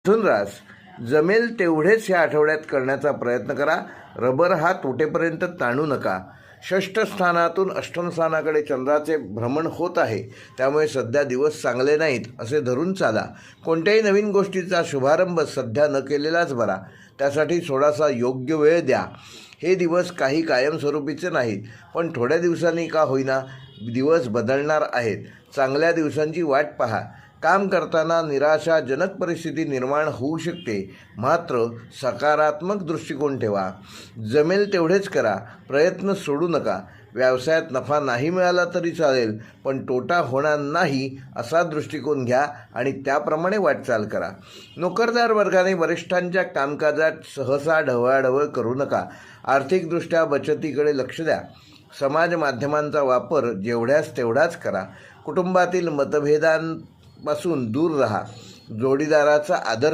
मिथुन रास, जमेल तेवढेच या आठवड्यात करण्याचा प्रयत्न करा. रबर हा तुटेपर्यंत ताणू नका. षष्ठ स्थानातून अष्टम स्थानाकडे चंद्राचे भ्रमण होत आहे, त्यामुळे सध्या दिवस चांगले नाहीत असे धरून चाला. कोणत्याही नवीन गोष्टीचा शुभारंभ सध्या न केलेलाच बरा. त्यासाठी थोडासा योग्य वेळ द्या. हे दिवस काही कायमस्वरूपीचे नाहीत, पण थोड्या दिवसांनी का होईना दिवस बदलणार आहेत. चांगल्या दिवसांची वाट पहा. काम करताना निराशाजनक परिस्थिती निर्माण होऊ शकते, मात्र सकारात्मक दृष्टिकोन ठेवा. जमेल तेवढेच करा, प्रयत्न सोडू नका. व्यवसायात नफा नाही मिळाला तरी चालेल, पण तोटा होणार नाही असा दृष्टिकोन घ्या आणि त्याप्रमाणे वाटचाल करा. नोकरदार वर्गाने वरिष्ठांच्या कामकाजात सहसा ढवळाढवळ करू नका. आर्थिकदृष्ट्या बचतीकडे लक्ष द्या. समाज माध्यमांचा वापर जेवढ्यास तेवढाच करा. कुटुंबातील मतभेदांपासून दूर राहा. जोडीदाराचा आदर